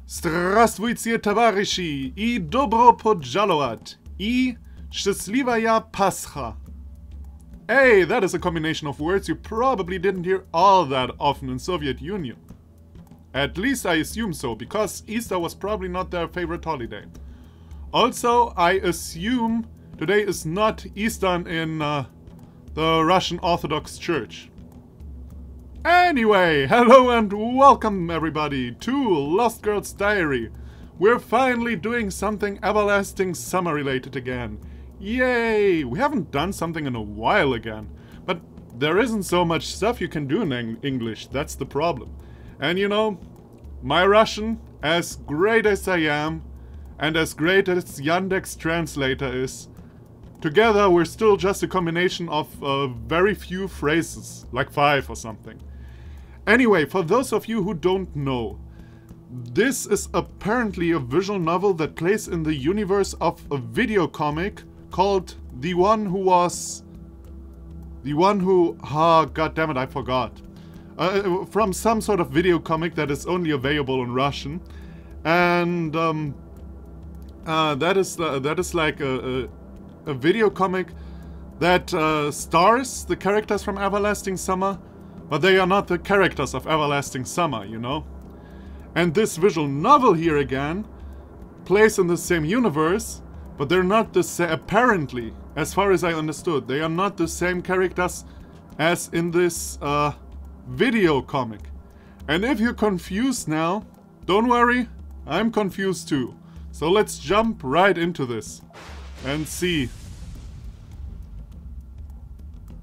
Здравствуйте, товарищи, и добро пожаловать, и счастливая Pascha. Hey, that is a combination of words you probably didn't hear all that often in Soviet Union. At least I assume so, because Easter was probably not their favorite holiday. Also, I assume today is not Easter in the Russian Orthodox Church. Anyway, hello and welcome everybody to Lost Girl's Diary. We're finally doing something everlasting summer related again. Yay! We haven't done something in a while again. But there isn't so much stuff you can do in English, that's the problem. And you know, my Russian, as great as I am, and as great as Yandex Translator is, together we're still just a combination of very few phrases, like 5 or something. Anyway, for those of you who don't know, this is apparently a visual novel that plays in the universe of a video comic called The One Who Was... goddammit, I forgot. From some sort of video comic that is only available in Russian. And that is like a video comic that stars the characters from Everlasting Summer, but they are not the characters of Everlasting Summer, you know? And this visual novel here again plays in the same universe, but they're not the same, apparently, as far as I understood, they are not the same characters as in this video comic. And if you're confused now, don't worry, I'm confused too. So let's jump right into this and see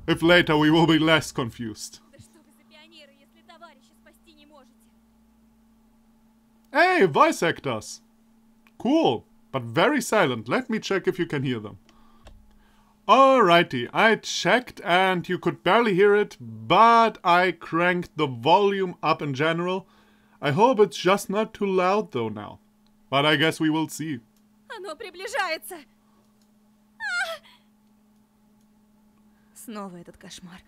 if later we will be less confused. Hey, voice actors! Cool, but very silent. Let me check if you can hear them. Alrighty, I checked and you could barely hear it, but I cranked the volume up in general. I hope it's just not too loud though now. But I guess we will see. Оно приближается. Снова этот кошмар.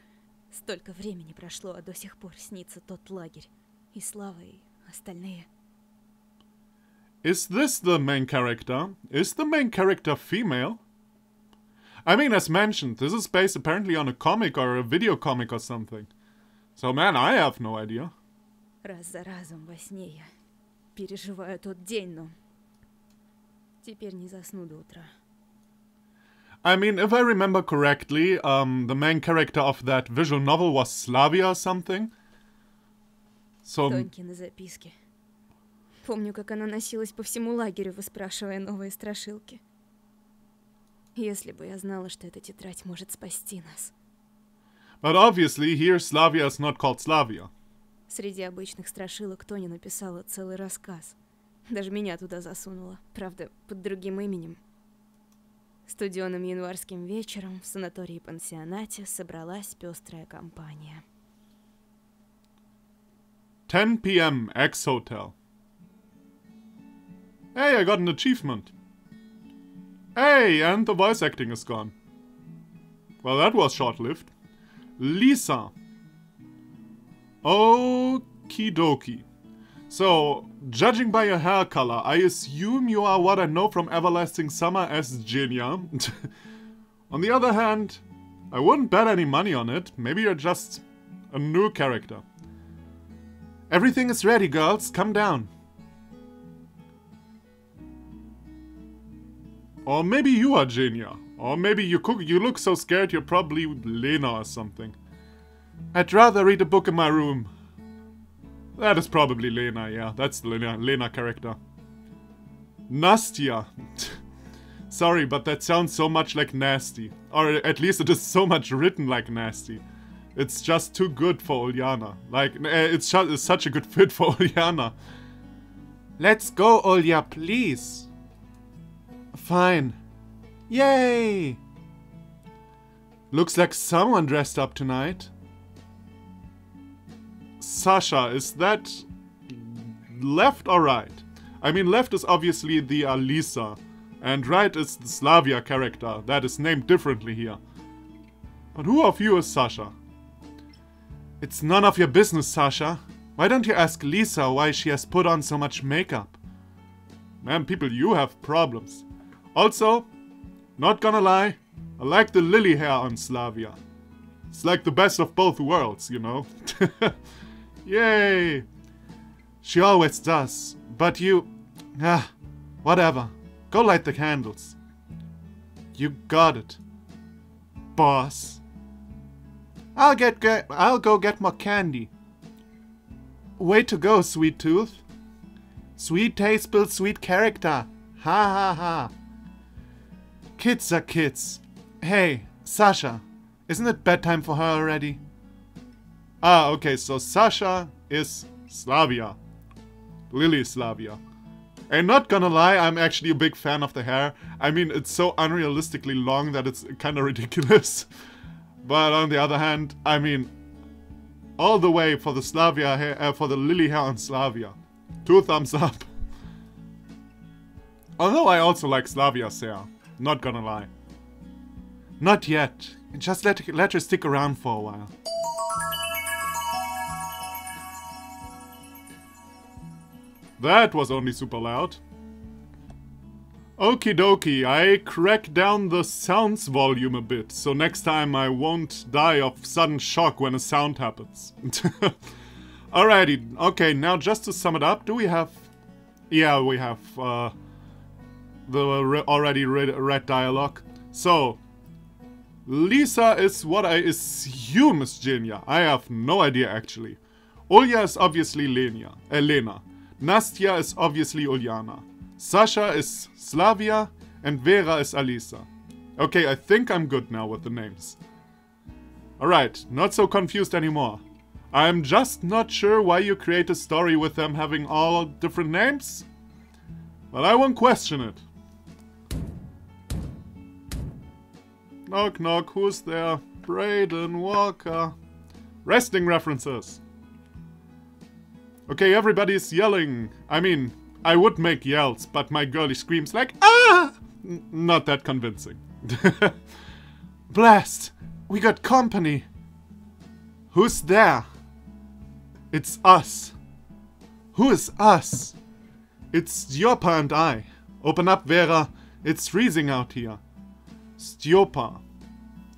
Столько времени прошло, а до сих пор снится тот лагерь. И Слава, и остальные. Is this the main character? Is the main character female? I mean, as mentioned, this is based apparently on a comic or a video comic or something. So man, I have no idea. Раз за разом во сне я переживаю тот день, но теперь не засну до утра. I mean, if I remember correctly, the main character of that visual novel was Slavia or something. So... Тонькины записки. Помню, как она носилась по всему лагерю, выспрашивая новые страшилки. Если бы я знала, что эта тетрадь может спасти нас. But obviously, here Slavia is not called Slavia. Среди обычных страшилок Тоня написала целый рассказ. Даже меня туда засунула, правда, под другим именем. Студеным январским вечером в санатории-пансионате собралась пестрая компания. 10 p.m. X-Hotel. Hey, I got an achievement. Hey, and the voice acting is gone. Well, that was short-lived. Lisa. Okie dokie. So, judging by your hair color, I assume you are what I know from Everlasting Summer as Genia. On the other hand, I wouldn't bet any money on it. Maybe you're just a new character. Everything is ready, girls. Come down. Or maybe you are Genia. Or maybe you look so scared you're probably Lena or something. I'd rather read a book in my room. That is probably Lena, yeah. That's the Lena character. Nastya. Sorry, but that sounds so much like nasty. Or at least it is so much written like nasty. It's just too good for Ulyana. Like, it's such a good fit for Ulyana. Let's go, Olya, please. Fine. Yay! Looks like someone dressed up tonight. Sasha, is that left or right? I mean, left is obviously the Alisa, and right is the Slavia character that is named differently here. But who of you is Sasha? It's none of your business, Sasha. Why don't you ask Lisa why she has put on so much makeup? Man, people, you have problems. Also, not gonna lie, I like the lily hair on Slavia. It's like the best of both worlds, you know? Yay! She always does, but you... whatever. Go light the candles. You got it, boss. I'll go get more candy. Way to go, sweet tooth. Sweet taste builds sweet character. Ha ha ha. Kids are kids. Hey, Sasha, isn't it bedtime for her already? Ah, okay, so Sasha is Slavia. Lily Slavia. And not gonna lie, I'm actually a big fan of the hair. I mean, it's so unrealistically long that it's kind of ridiculous. But on the other hand, I mean, all the way for the Slavia hair, for the Lily hair on Slavia. 2 thumbs up. Although I also like Slavia's hair, not gonna lie. Not yet. Just let her stick around for a while. That was only super loud. Okie dokie, I crack down the sounds volume a bit, so next time I won't die of sudden shock when a sound happens. Alrighty, okay, now just to sum it up, do we have... Yeah, we have the already read dialogue. So, Lisa is what I assume is Genia. I have no idea actually. Ulya is obviously Lena. Nastya is obviously Uljana. Sasha is Slavia, and Vera is Alisa. Okay, I think I'm good now with the names. Alright, not so confused anymore. I'm just not sure why you create a story with them having all different names, but I won't question it. Knock knock, who's there? Braden Walker. Wrestling references. Okay, everybody's yelling. I mean, I would make yells, but my girlie screams like, ah! Not that convincing. Blast! We got company. Who's there? It's us. Who is us? It's Stjopa and I. Open up, Vera. It's freezing out here. Stjopa.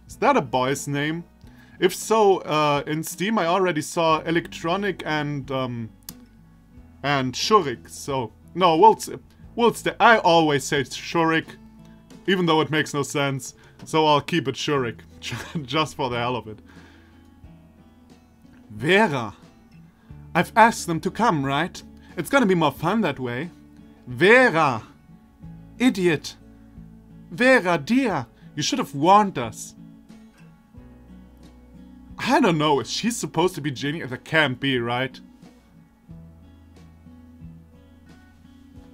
Is that a boy's name? If so, in Steam I already saw Electronic and Shurik, so... No, we'll stay. I always say Shurik, even though it makes no sense, so I'll keep it Shurik, just for the hell of it. Vera. I've asked them to come, right? It's gonna be more fun that way. Vera. Idiot. Vera, dear, you should have warned us. I don't know, is she supposed to be Ginny? That can't be, right?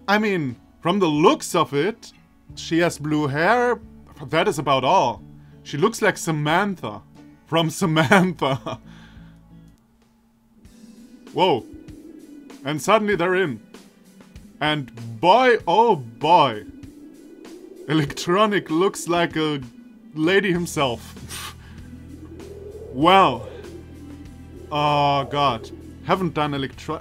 I mean, from the looks of it, she has blue hair, that is about all. She looks like Samantha. From Samantha. Whoa. And suddenly they're in. And boy, oh boy. Electronic looks like a lady himself. Wow. Oh god. Haven't done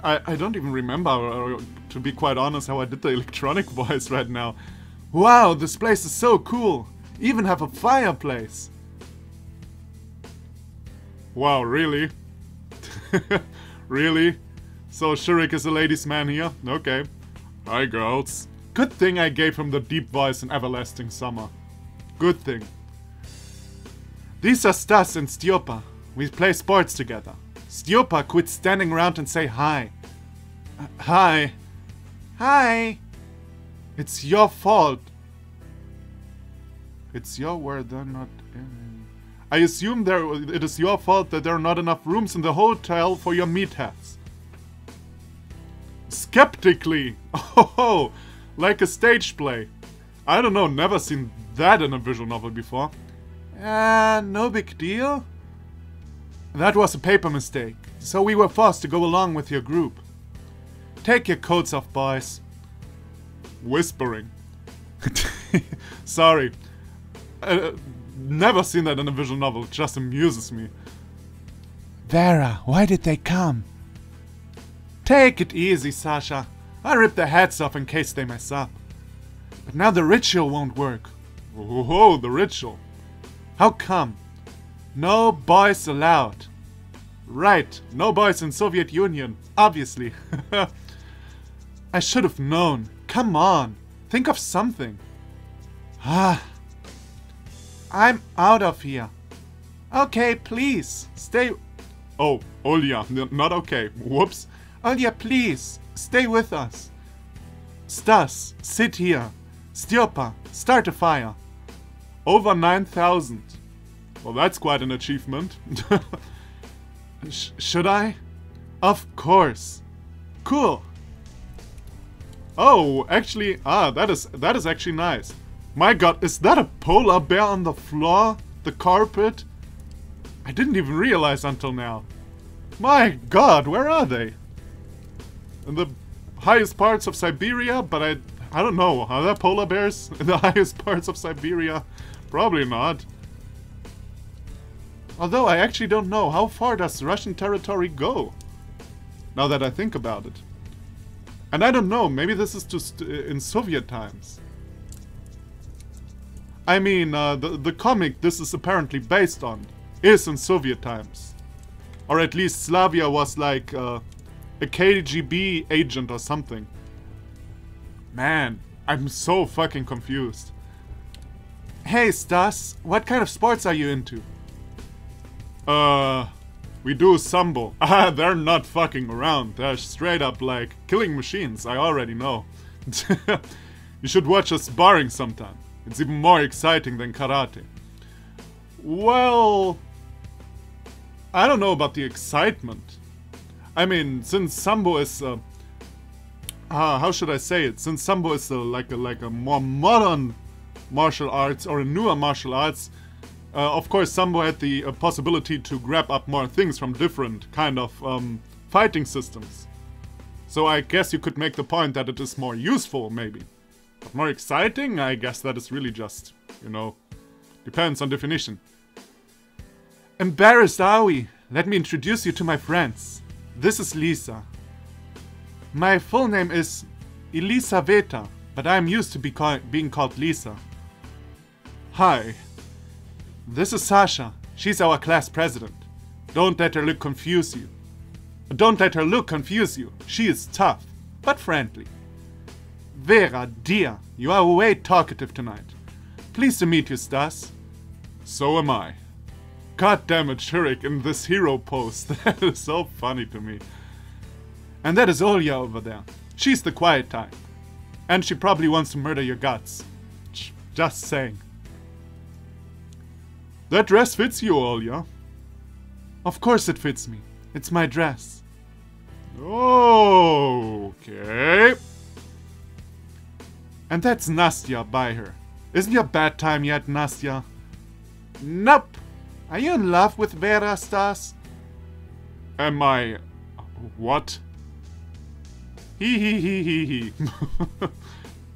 I don't even remember, to be quite honest, how I did the electronic voice right now. Wow, this place is so cool. Even have a fireplace. Wow, really? Really? So Shurik is a ladies' man here? Okay. Hi, girls. Good thing I gave him the deep voice in Everlasting Summer. Good thing. These are Stas and Stjopa. We play sports together. Stjopa, quit standing around and say hi. Hi. Hi. It's your fault. It's your word, they're not in. I assume it is your fault that there are not enough rooms in the hotel for your meatheads. Skeptically. Oh, like a stage play. I don't know, never seen that in a visual novel before. No big deal. That was a paper mistake, so we were forced to go along with your group. Take your coats off, boys. Whispering. Sorry. Never seen that in a visual novel, it just amuses me. Vera, why did they come? Take it easy, Sasha. I rip their heads off in case they mess up. But now the ritual won't work. Oh, the ritual. How come? No boys allowed. Right, no boys in Soviet Union, obviously. I should have known. Come on, think of something. Ah, I'm out of here. Okay, please, stay... Oh, Olya, not okay. Whoops. Olya, please, stay with us. Stas, sit here. Stjopa, start a fire. Over 9,000. Well, that's quite an achievement. Should I? Of course. Cool. Oh, actually, that is actually nice. My god, is that a polar bear on the floor? The carpet? I didn't even realize until now. My god, where are they? In the highest parts of Siberia, but I don't know. Are there polar bears in the highest parts of Siberia? Probably not. Although I actually don't know, how far does Russian territory go? Now that I think about it. And I don't know, maybe this is just in Soviet times. I mean, the comic this is apparently based on is in Soviet times. Or at least Slavia was like a KGB agent or something. Man, I'm so fucking confused. Hey Stas, what kind of sports are you into? We do sambo. Ah, they're not fucking around. They're straight up like killing machines, I already know. You should watch us sparring sometime. It's even more exciting than karate. Well, I don't know about the excitement. I mean, since sambo is how should I say it? Since sambo is like a more modern martial arts or a newer martial arts, of course sambo had the possibility to grab up more things from different kind of fighting systems. So I guess you could make the point that it is more useful, maybe. But more exciting? I guess that is really just, you know, depends on definition. Embarrassed, are we? Let me introduce you to my friends. This is Lisa. My full name is Elisaveta, but I am used to being called Lisa. Hi. This is Sasha. She's our class president. Don't let her look confuse you. Don't let her look confuse you. She is tough, but friendly. Vera, dear, you are way talkative tonight. Pleased to meet you, Stas. So am I. God damn it, Shurik, in this hero pose. That is so funny to me. And that is Olya over there. She's the quiet type. And she probably wants to murder your guts. Just saying. That dress fits you, Olya. Of course it fits me. It's my dress. Okay. And that's Nastya by her. Isn't your bad time yet, Nastya? Nope. Are you in love with Vera, Stas? Am I... what? Hee.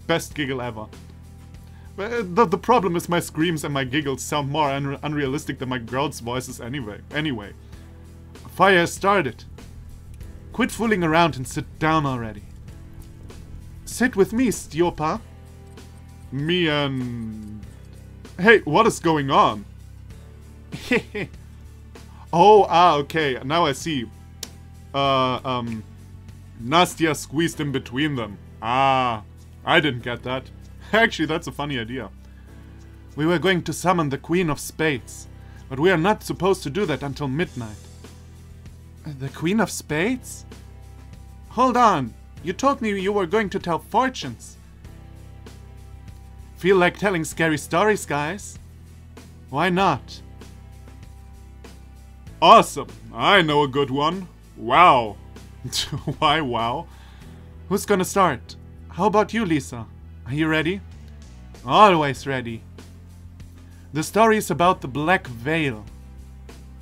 Best giggle ever. The problem is my screams and my giggles sound more unrealistic than my girl's voices anyway. Fire has started. Quit fooling around and sit down already. Sit with me, Stjopa. Me and... Hey, what is going on? Oh, okay, now I see. Nastya squeezed in between them. I didn't get that. Actually, that's a funny idea. We were going to summon the Queen of Spades, but we are not supposed to do that until midnight. The Queen of Spades? Hold on, you told me you were going to tell fortunes. Feel like telling scary stories, guys? Why not? Awesome, I know a good one. Wow. Why wow? Who's gonna start? How about you, Lisa? Are you ready? Always ready. The story is about the Black Veil.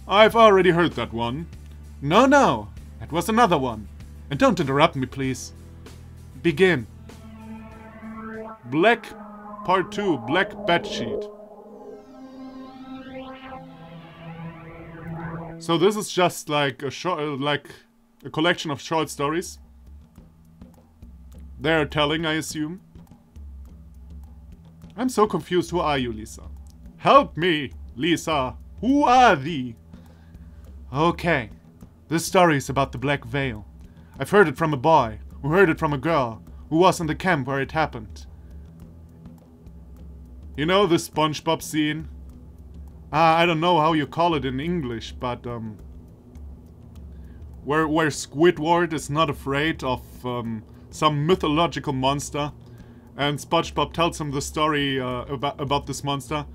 I've already heard that one. No, that was another one. And don't interrupt me, please. Begin. Black Part 2, Black Bedsheet. So this is just like a short, like a collection of short stories. They're telling, I assume. I'm so confused. Who are you, Lisa? Help me, Lisa. Who are thee? Okay. This story is about the Black Veil. I've heard it from a boy, who heard it from a girl, who was in the camp where it happened. You know the SpongeBob scene? I don't know how you call it in English, but where Squidward is not afraid of some mythological monster, and SpongeBob tells him the story about this monster.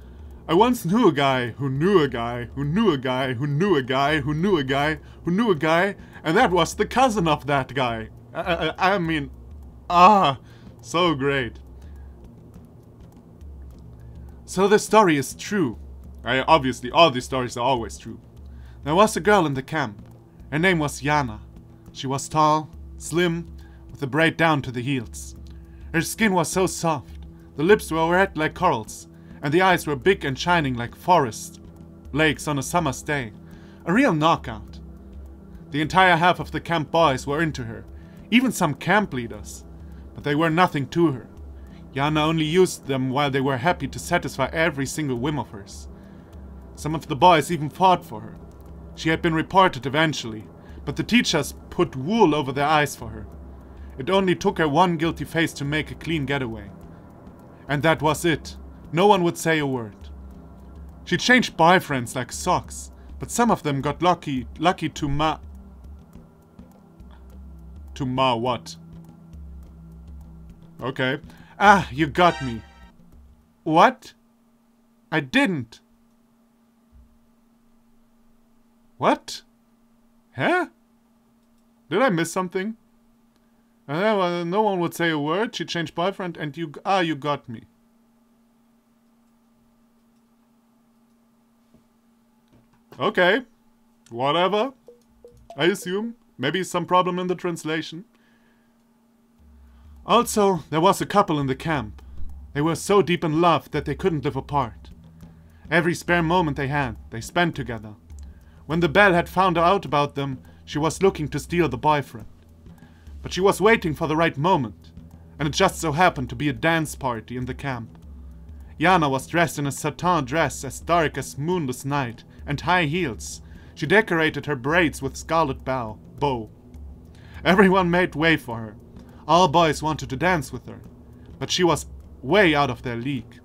I once knew a guy who knew a guy who knew a guy who knew a guy who knew a guy who knew a guy, and that was the cousin of that guy. I mean, so great. So the story is true. Obviously, all these stories are always true. There was a girl in the camp. Her name was Jana. She was tall, slim, with a braid down to the heels. Her skin was so soft, the lips were red like corals, and the eyes were big and shining like forest lakes on a summer's day. A real knockout. The entire half of the camp boys were into her, even some camp leaders, but they were nothing to her. Jana only used them while they were happy to satisfy every single whim of hers. Some of the boys even fought for her. She had been reported eventually, but the teachers put wool over their eyes for her. It only took her one guilty face to make a clean getaway. And that was it. No one would say a word. She changed boyfriends like socks, but some of them got lucky to what? Okay. You got me. What? I didn't. What? Huh? Did I miss something? No one would say a word. She changed boyfriend and you got me. Okay. Whatever. I assume. Maybe some problem in the translation. Also, there was a couple in the camp. They were so deep in love that they couldn't live apart. Every spare moment they had, they spent together. When the Belle had found out about them, she was looking to steal the boyfriend. But she was waiting for the right moment, and it just so happened to be a dance party in the camp. Jana was dressed in a satin dress as dark as moonless night, and high heels. She decorated her braids with scarlet bow. Everyone made way for her. All boys wanted to dance with her, but she was way out of their league.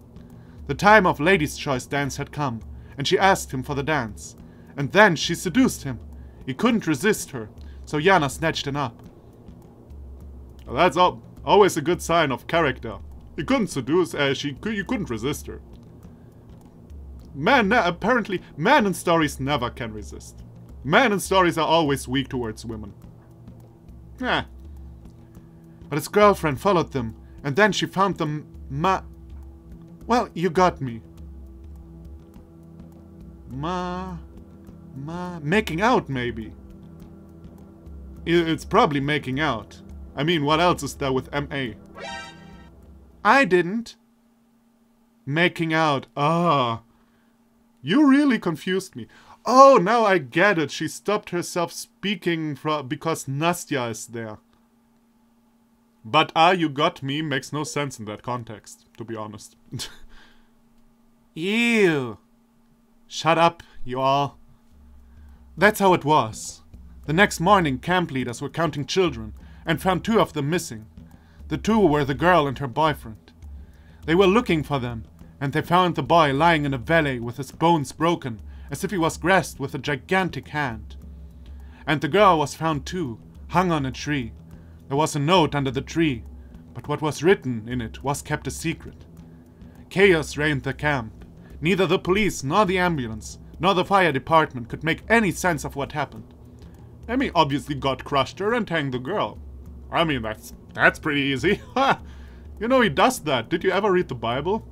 The time of Ladies' Choice dance had come, and she asked him for the dance. And then she seduced him. He couldn't resist her, so Jana snatched him up. Well, that's always a good sign of character. He couldn't seduce, you couldn't resist her. Apparently, men in stories never can resist. Men in stories are always weak towards women. But his girlfriend followed them, and then she found them well, you got me. Making out, maybe. It's probably making out. I mean, what else is there with M-A? I didn't. Making out. You really confused me. Oh, now I get it. She stopped herself speaking because Nastya is there. But you got me makes no sense in that context, to be honest. Ew. Shut up, you all. That's how it was. The next morning, camp leaders were counting children and found 2 of them missing. The 2 were the girl and her boyfriend. They were looking for them, and they found the boy lying in a valley with his bones broken, as if he was grasped with a gigantic hand. And the girl was found too, hung on a tree. There was a note under the tree, but what was written in it was kept a secret. Chaos reigned the camp. Neither the police nor the ambulance nor the fire department could make any sense of what happened. Emmy obviously got crushed her and hanged the girl. I mean, that's pretty easy. You know he does that. Did you ever read the Bible?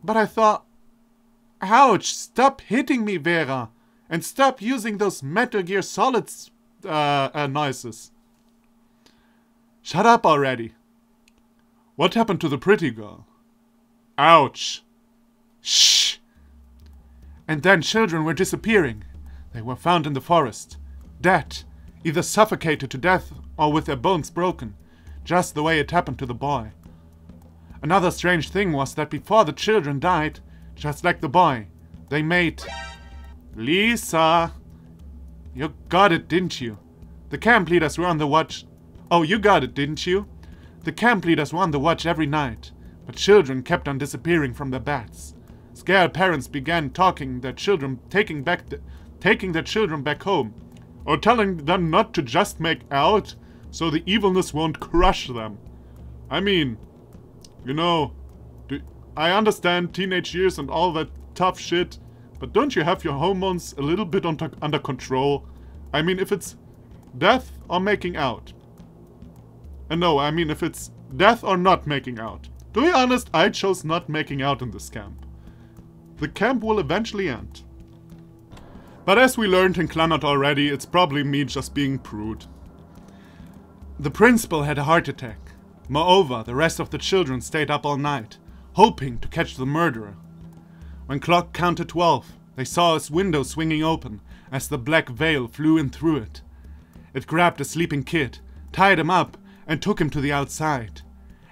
But I thought... Ouch! Stop hitting me, Vera! And stop using those Metal Gear Solid noises. Shut up already. What happened to the pretty girl? Ouch! Shh! And then children were disappearing. They were found in the forest, dead, either suffocated to death or with their bones broken. just the way it happened to the boy. Another strange thing was that before the children died, just like the boy, they made... Lisa! You got it, didn't you? The camp leaders were on the watch... Oh, you got it, didn't you? The camp leaders were on the watch every night, but children kept on disappearing from their beds. Scared parents began taking their children back home, or telling them not to just make out, so the evilness won't crush them. I mean, you know, I understand teenage years and all that tough shit, but don't you have your hormones a little bit under control? I mean, if it's death or making out. No, I mean if it's death or not making out. To be honest, I chose not making out in this camp. The camp will eventually end. But as we learned in Clannad already, it's probably me just being prude. The principal had a heart attack. Moreover, the rest of the children stayed up all night, hoping to catch the murderer. When clock counted 12, they saw his window swinging open as the black veil flew in through it. It grabbed a sleeping kid, tied him up, and took him to the outside.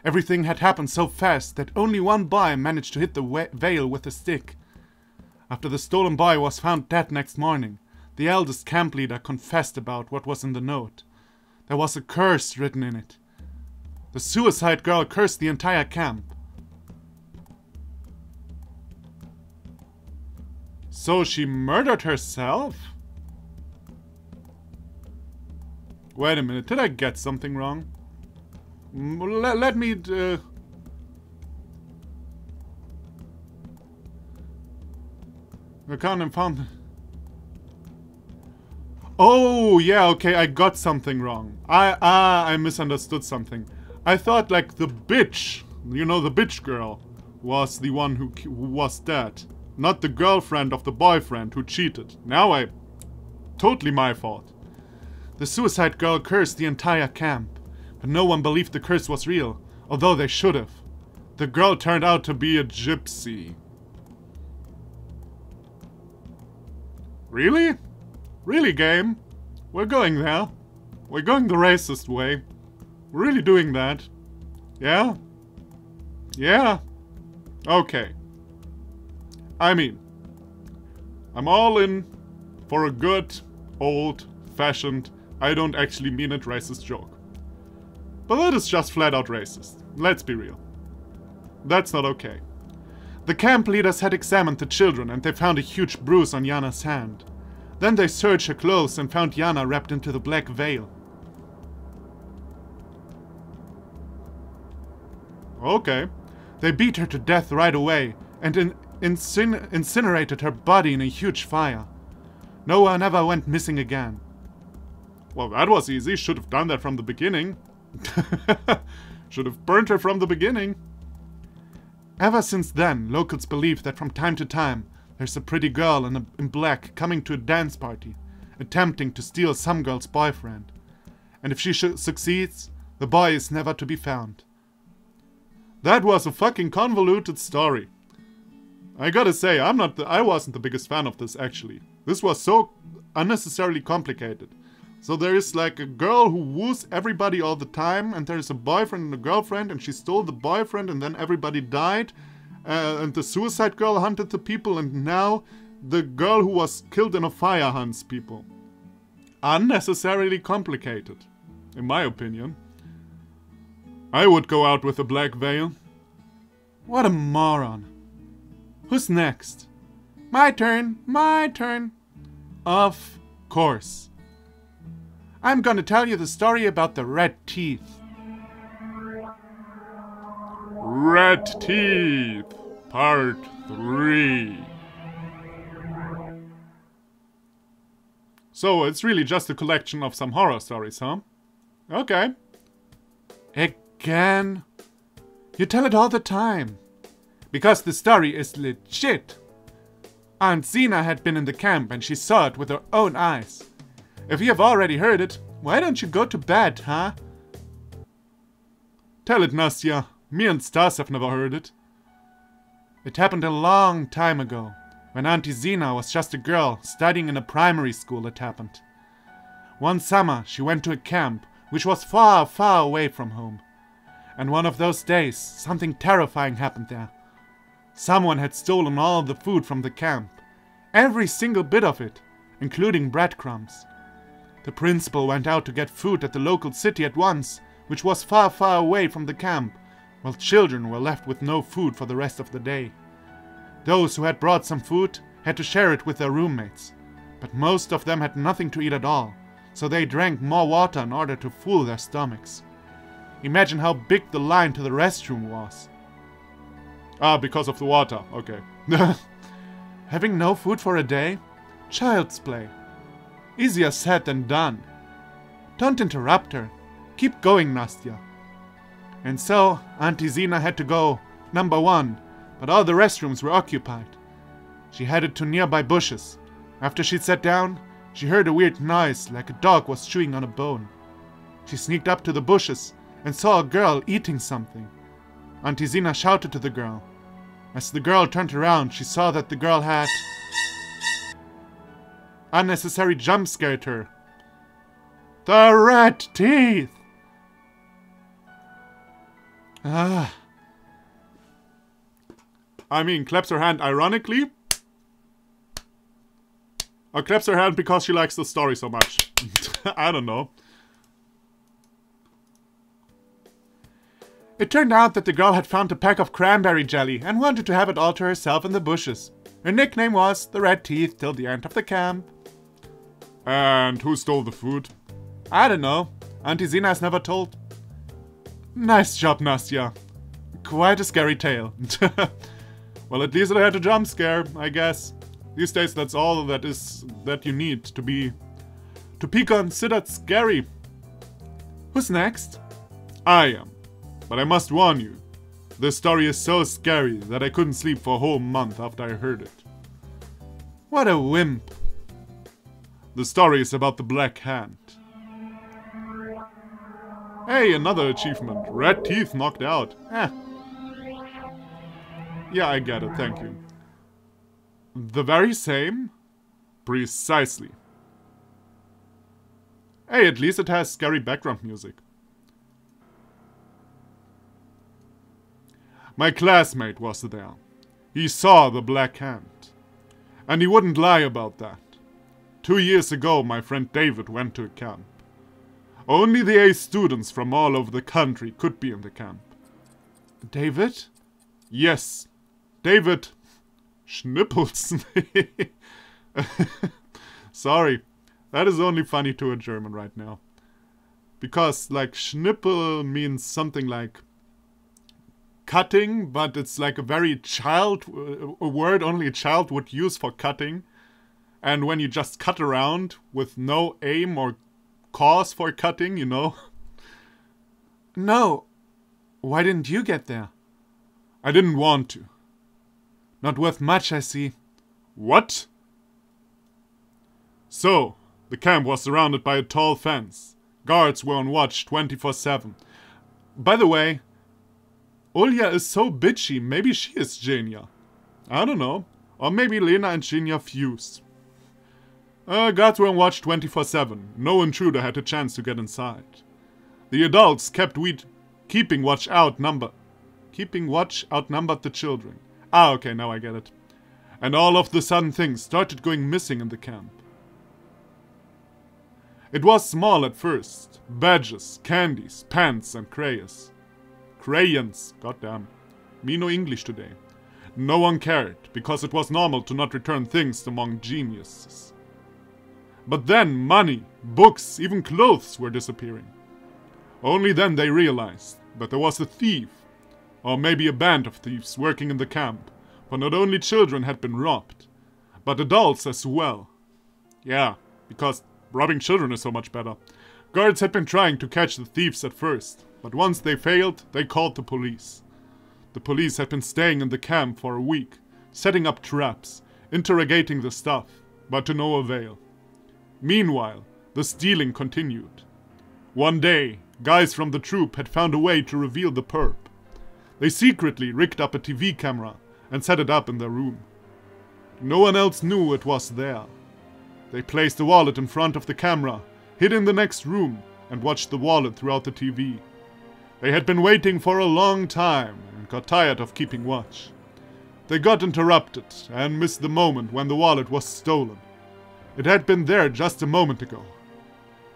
Everything had happened so fast that only one boy managed to hit the veil with a stick. After the stolen boy was found dead next morning, the eldest camp leader confessed about what was in the note. There was a curse written in it. The suicide girl cursed the entire camp. So she murdered herself? Wait a minute, did I get something wrong? Let me... I can't have found... Oh, yeah, okay, I got something wrong. I misunderstood something. I thought, like, the bitch, you know, the bitch girl, was the one who was dead. Not the girlfriend of the boyfriend who cheated. Now totally my fault. The suicide girl cursed the entire camp, but no one believed the curse was real, although they should have. The girl turned out to be a gypsy. Really? Really, game? We're going there. We're going the racist way. We're really doing that. Yeah? Yeah? Okay. I mean, I'm all in for a good, old-fashioned, I don't actually mean it racist joke. But that is just flat out racist. Let's be real. That's not okay. The camp leaders had examined the children and they found a huge bruise on Yana's hand. Then they searched her clothes and found Yana wrapped into the black veil. Okay. They beat her to death right away and incinerated her body in a huge fire. No one ever went missing again. Well, that was easy. Should have done that from the beginning. Should have burnt her from the beginning. Ever since then, locals believe that from time to time, there's a pretty girl in black coming to a dance party, attempting to steal some girl's boyfriend. And if she succeeds, the boy is never to be found. That was a fucking convoluted story. I gotta say, I wasn't the biggest fan of this actually. This was so unnecessarily complicated. So there is like a girl who woos everybody all the time, and there's a boyfriend and a girlfriend, and she stole the boyfriend, and then everybody died, and the suicide girl hunted the people, and now the girl who was killed in a fire hunts people. Unnecessarily complicated, in my opinion. I would go out with a black veil. What a moron. Who's next? My turn, my turn. Of course. I'm gonna tell you the story about the red teeth. Red Teeth, Part 3. So, it's really just a collection of some horror stories, huh? Okay. Again? You tell it all the time. Because the story is legit. Aunt Zena had been in the camp and she saw it with her own eyes. If you have already heard it, why don't you go to bed, huh? Tell it, Nastya. Me and Stas have never heard it. It happened a long time ago. When Auntie Zena was just a girl studying in a primary school, it happened. One summer, she went to a camp which was far, far away from home. And one of those days, something terrifying happened there. Someone had stolen all the food from the camp. Every single bit of it, including breadcrumbs. The principal went out to get food at the local city at once, which was far, far away from the camp, while children were left with no food for the rest of the day. Those who had brought some food had to share it with their roommates, but most of them had nothing to eat at all, so they drank more water in order to fuel their stomachs. Imagine how big the line to the restroom was. Ah, because of the water, okay. Having no food for a day? Child's play. Easier said than done. Don't interrupt her. Keep going, Nastya. And so, Auntie Zina had to go, number 1, but all the restrooms were occupied. She headed to nearby bushes. After she sat down, she heard a weird noise like a dog was chewing on a bone. She sneaked up to the bushes and saw a girl eating something. Auntie Zina shouted to the girl. As the girl turned around, she saw that the girl had unnecessary jump scared her. The red teeth! I mean, claps her hand ironically. Or claps her hand because she likes the story so much. I don't know. It turned out that the girl had found a pack of cranberry jelly and wanted to have it all to herself in the bushes. Her nickname was the Red Teeth till the end of the camp. And who stole the food? I don't know. Auntie Zina has never told. Nice job, Nastya. Quite a scary tale. Well, at least I had a jump scare, I guess. These days, that's all that you need to be considered scary. Who's next? I am. But I must warn you, this story is so scary that I couldn't sleep for a whole month after I heard it. What a wimp. The story is about the Black Hand. Hey, another achievement. Red teeth knocked out. Yeah, I get it, thank you. The very same? Precisely. Hey, at least it has scary background music. My classmate was there. He saw the Black Hand. And he wouldn't lie about that. 2 years ago, my friend David went to a camp. Only the A students from all over the country could be in the camp. David? Yes, David Schnippels. Sorry, that is only funny to a German right now. Because, like, Schnippel means something like cutting, but it's like a very a word only a child would use for cutting. And when you just cut around with no aim or cause for cutting, you know. No. Why didn't you get there? I didn't want to. Not worth much, I see. What? So, the camp was surrounded by a tall fence. Guards were on watch 24/7. By the way, Ulya is so bitchy, maybe she is Genia. I don't know. Or maybe Lena and Genia fused. Guards were on watch 24/7. No intruder had a chance to get inside. The adults keeping watch outnumbered the children. Ah, okay, now I get it. And all of the sudden things started going missing in the camp. It was small at first. Badges, candies, pens and crayons. Crayons, goddamn. Me no English today. No one cared, because it was normal to not return things among geniuses. But then money, books, even clothes were disappearing. Only then they realized that there was a thief, or maybe a band of thieves working in the camp, for not only children had been robbed, but adults as well. Yeah, because robbing children is so much better. Guards had been trying to catch the thieves at first, but once they failed, they called the police. The police had been staying in the camp for a week, setting up traps, interrogating the staff, but to no avail. Meanwhile, the stealing continued. One day, guys from the troop had found a way to reveal the perp. They secretly rigged up a TV camera and set it up in their room. No one else knew it was there. They placed the wallet in front of the camera, hid in the next room, and watched the wallet throughout the TV. They had been waiting for a long time and got tired of keeping watch. They got interrupted and missed the moment when the wallet was stolen. It had been there just a moment ago.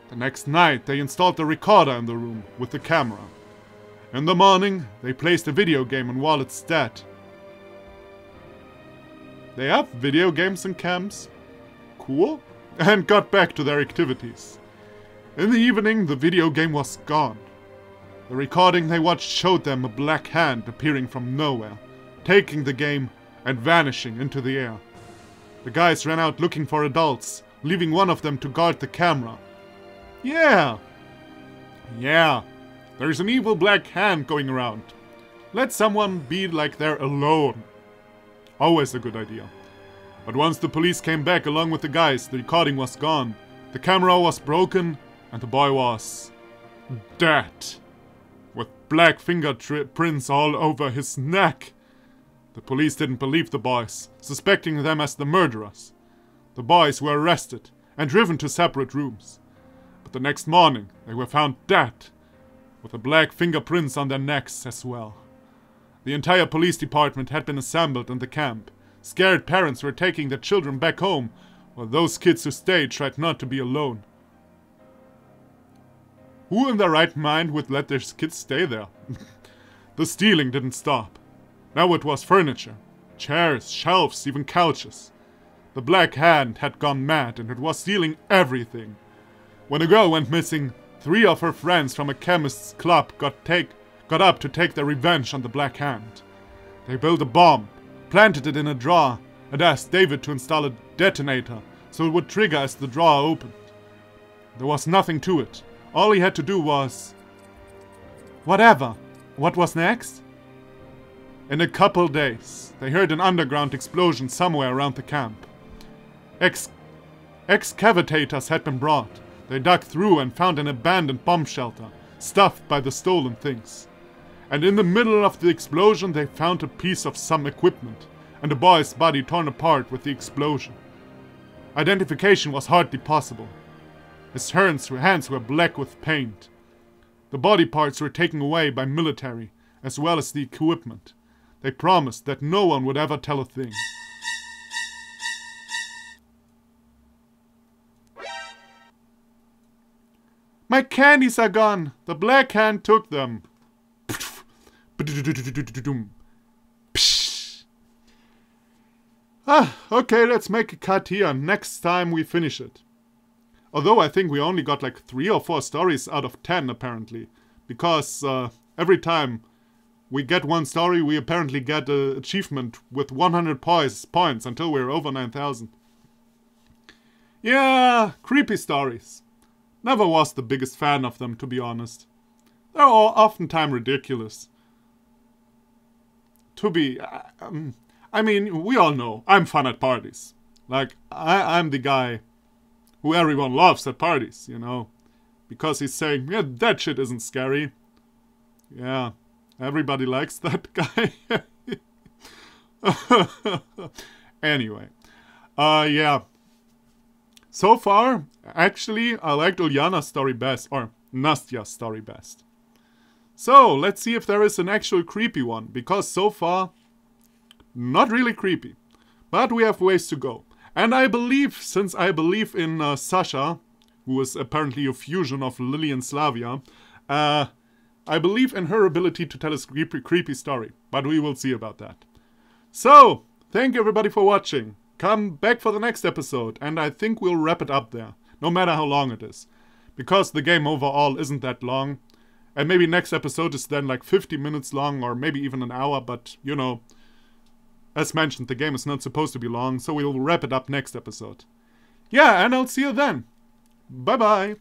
The next night they installed the recorder in the room with the camera. In the morning they placed a video game in wallet's stead. They have video games in camps? Cool. And got back to their activities. In the evening the video game was gone. The recording they watched showed them a black hand appearing from nowhere, taking the game and vanishing into the air. The guys ran out looking for adults, leaving one of them to guard the camera. Yeah, there's an evil black hand going around. Let someone be like they're alone. Always a good idea. But once the police came back along with the guys, the recording was gone, the camera was broken, and the boy was dead. With black fingerprints all over his neck. The police didn't believe the boys, suspecting them as the murderers. The boys were arrested and driven to separate rooms. But the next morning, they were found dead, with the black fingerprints on their necks as well. The entire police department had been assembled in the camp. Scared parents were taking their children back home, while those kids who stayed tried not to be alone. Who in their right mind would let their kids stay there? The stealing didn't stop. Now it was furniture, chairs, shelves, even couches. The black hand had gone mad and it was stealing everything. When a girl went missing, 3 of her friends from a chemist's club got up to take their revenge on the black hand. They built a bomb, planted it in a drawer, and asked David to install a detonator so it would trigger as the drawer opened. There was nothing to it. All he had to do was... whatever. What was next? In a couple days, they heard an underground explosion somewhere around the camp. Excavators had been brought. They dug through and found an abandoned bomb shelter, stuffed by the stolen things. And in the middle of the explosion they found a piece of some equipment, and a boy's body torn apart with the explosion. Identification was hardly possible. His hands were black with paint. The body parts were taken away by military, as well as the equipment. They promised that no one would ever tell a thing. My candies are gone! The black hand took them! Okay, let's make a cut here. Next time we finish it. Although I think we only got like 3 or 4 stories out of 10 apparently. Because every time we get one story, we apparently get an achievement with 100 points until we're over 9,000. Yeah, creepy stories. Never was the biggest fan of them, to be honest. They're all oftentimes ridiculous. I mean, we all know, I'm fun at parties. Like, I'm the guy who everyone loves at parties, you know. Because he's saying, yeah, that shit isn't scary. Yeah, everybody likes that guy. Anyway, yeah. So far, actually, I liked Uljana's story best, or Nastya's story best. So, let's see if there is an actual creepy one, because so far, not really creepy. But we have ways to go. And I believe, since I believe in Sasha, who is apparently a fusion of Lily and Slavia, I believe in her ability to tell a creepy story. But we will see about that. So, thank you everybody for watching. Come back for the next episode, and I think we'll wrap it up there, no matter how long it is. Because the game overall isn't that long. And maybe next episode is then like 50 minutes long, or maybe even an hour, but, you know, as mentioned, the game is not supposed to be long, so we'll wrap it up next episode. Yeah, and I'll see you then. Bye-bye.